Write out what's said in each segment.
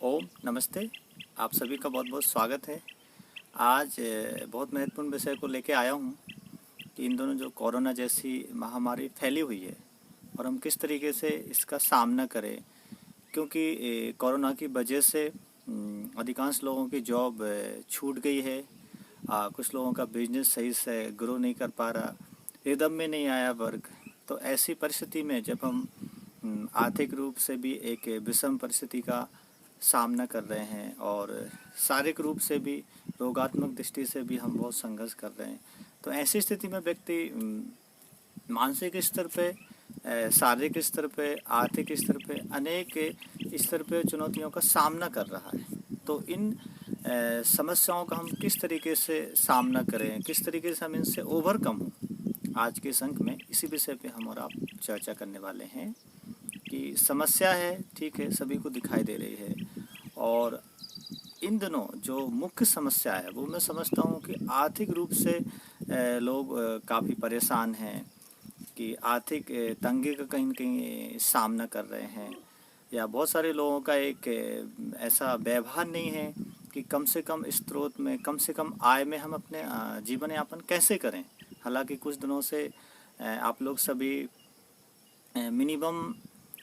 ओम नमस्ते। आप सभी का बहुत बहुत स्वागत है। आज बहुत महत्वपूर्ण विषय को लेके आया हूँ कि इन दोनों जो कोरोना जैसी महामारी फैली हुई है और हम किस तरीके से इसका सामना करें, क्योंकि कोरोना की वजह से अधिकांश लोगों की जॉब छूट गई है। कुछ लोगों का बिजनेस सही से ग्रो नहीं कर पा रहा, रिदम में नहीं आया वर्क। तो ऐसी परिस्थिति में जब हम आर्थिक रूप से भी एक विषम परिस्थिति का सामना कर रहे हैं और शारीरिक रूप से भी, रोगात्मक दृष्टि से भी हम बहुत संघर्ष कर रहे हैं, तो ऐसी स्थिति में व्यक्ति मानसिक स्तर पे, शारीरिक स्तर पे, आर्थिक स्तर पे, अनेक स्तर पे चुनौतियों का सामना कर रहा है। तो इन समस्याओं का हम किस तरीके से सामना करें, किस तरीके से हम इनसे ओवरकम हों, आज के इस अंक में इसी विषय पे हम और आप चर्चा करने वाले हैं। कि समस्या है, ठीक है, सभी को दिखाई दे रही है, और इन दिनों जो मुख्य समस्या है वो मैं समझता हूँ कि आर्थिक रूप से लोग काफ़ी परेशान हैं, कि आर्थिक तंगी का कहीं न कहीं सामना कर रहे हैं, या बहुत सारे लोगों का एक ऐसा व्यवहार नहीं है कि कम से कम स्रोत में, कम से कम आय में हम अपने जीवन यापन कैसे करें। हालांकि कुछ दिनों से आप लोग सभी मिनिमम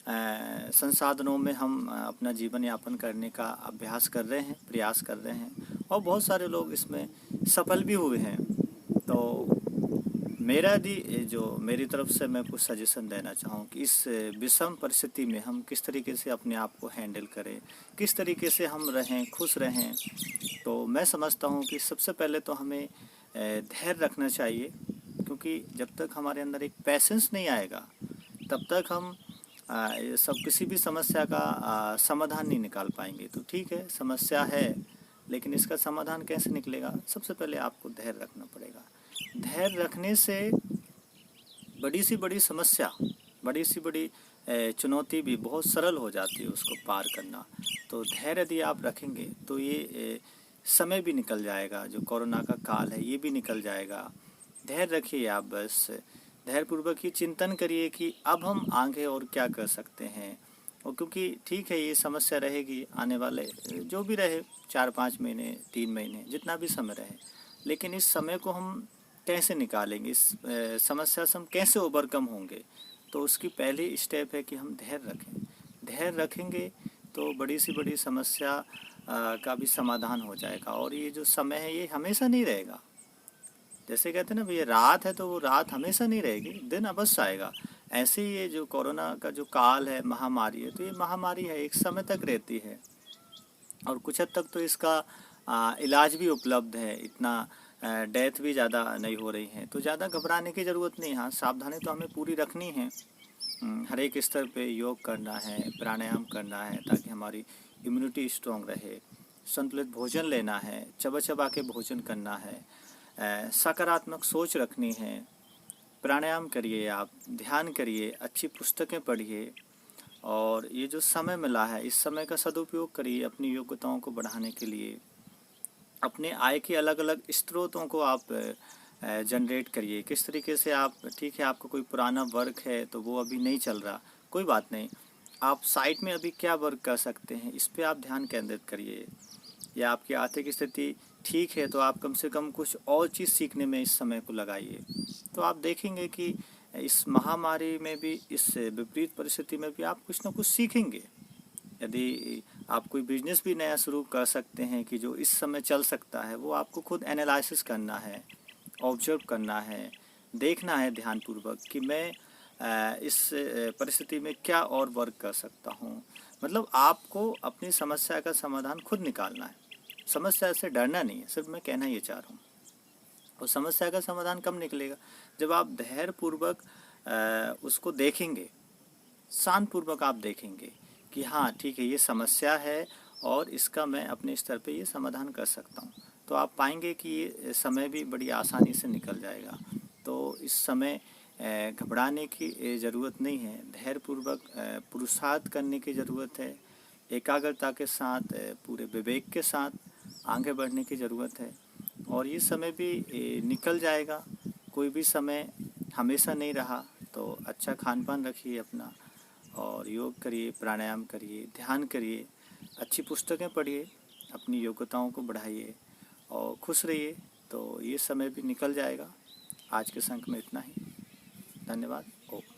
संसाधनों में हम अपना जीवन यापन करने का अभ्यास कर रहे हैं, प्रयास कर रहे हैं, और बहुत सारे लोग इसमें सफल भी हुए हैं। तो मेरा यदि जो मेरी तरफ से मैं कुछ सजेशन देना चाहूँ कि इस विषम परिस्थिति में हम किस तरीके से अपने आप को हैंडल करें, किस तरीके से हम रहें, खुश रहें, तो मैं समझता हूँ कि सबसे पहले तो हमें धैर्य रखना चाहिए। क्योंकि जब तक हमारे अंदर एक पैशंस नहीं आएगा, तब तक हम ये सब किसी भी समस्या का समाधान नहीं निकाल पाएंगे। तो ठीक है, समस्या है, लेकिन इसका समाधान कैसे निकलेगा? सबसे पहले आपको धैर्य रखना पड़ेगा। धैर्य रखने से बड़ी सी बड़ी समस्या, बड़ी सी बड़ी चुनौती भी बहुत सरल हो जाती है उसको पार करना। तो धैर्य यदि आप रखेंगे तो ये समय भी निकल जाएगा, जो कोरोना का काल है ये भी निकल जाएगा। धैर्य रखिए आप, बस धैर्यपूर्वक ही चिंतन करिए कि अब हम आगे और क्या कर सकते हैं। और क्योंकि ठीक है, ये समस्या रहेगी आने वाले जो भी रहे, 4-5 महीने, 3 महीने, जितना भी समय रहे, लेकिन इस समय को हम कैसे निकालेंगे, इस समस्या से हम कैसे ओवरकम होंगे। तो उसकी पहली स्टेप है कि हम धैर्य रखें। धैर्य रखेंगे तो बड़ी सी बड़ी समस्या का भी समाधान हो जाएगा। और ये जो समय है ये हमेशा नहीं रहेगा। जैसे कहते हैं ना, ये रात है तो वो रात हमेशा नहीं रहेगी, दिन अवश्य आएगा। ऐसे ही ये जो कोरोना का जो काल है, महामारी है, तो ये महामारी है, एक समय तक रहती है, और कुछ हद तक तो इसका इलाज भी उपलब्ध है। इतना डेथ भी ज़्यादा नहीं हो रही है, तो ज़्यादा घबराने की ज़रूरत नहीं। हाँ, सावधानी तो हमें पूरी रखनी है। हर एक स्तर पे योग करना है, प्राणायाम करना है, ताकि हमारी इम्यूनिटी स्ट्रांग रहे। संतुलित भोजन लेना है, चबा चबा के भोजन करना है, सकारात्मक सोच रखनी है। प्राणायाम करिए, आप ध्यान करिए, अच्छी पुस्तकें पढ़िए, और ये जो समय मिला है इस समय का सदुपयोग करिए अपनी योग्यताओं को बढ़ाने के लिए। अपने आय के अलग अलग स्रोतों को आप जनरेट करिए। किस तरीके से आप, ठीक है, आपका कोई पुराना वर्क है तो वो अभी नहीं चल रहा, कोई बात नहीं, आप साइट में अभी क्या वर्क कर सकते हैं इस पे आप ध्यान केंद्रित करिए। या आपकी आर्थिक स्थिति ठीक है तो आप कम से कम कुछ और चीज़ सीखने में इस समय को लगाइए। तो आप देखेंगे कि इस महामारी में भी, इस विपरीत परिस्थिति में भी आप कुछ ना कुछ सीखेंगे। यदि आप कोई बिजनेस भी नया शुरू कर सकते हैं कि जो इस समय चल सकता है, वो आपको खुद एनालिसिस करना है, ऑब्जर्व करना है, देखना है ध्यानपूर्वक कि मैं इस परिस्थिति में क्या और वर्क कर सकता हूँ। मतलब आपको अपनी समस्या का समाधान खुद निकालना है, समस्या से डरना नहीं है। सिर्फ मैं कहना ये चाह रहा हूँ। और समस्या का समाधान कब निकलेगा? जब आप धैर्यपूर्वक उसको देखेंगे, शांतपूर्वक आप देखेंगे कि हाँ ठीक है, ये समस्या है और इसका मैं अपने स्तर पे ये समाधान कर सकता हूँ। तो आप पाएंगे कि ये समय भी बड़ी आसानी से निकल जाएगा। तो इस समय घबराने की ज़रूरत नहीं है, धैर्यपूर्वक पुरुषार्थ करने की ज़रूरत है, एकाग्रता के साथ, पूरे विवेक के साथ आगे बढ़ने की ज़रूरत है। और ये समय भी निकल जाएगा। कोई भी समय हमेशा नहीं रहा। तो अच्छा खान पान रखिए अपना, और योग करिए, प्राणायाम करिए, ध्यान करिए, अच्छी पुस्तकें पढ़िए, अपनी योग्यताओं को बढ़ाइए और खुश रहिए, तो ये समय भी निकल जाएगा। आज के संक में इतना ही। धन्यवाद। ओम।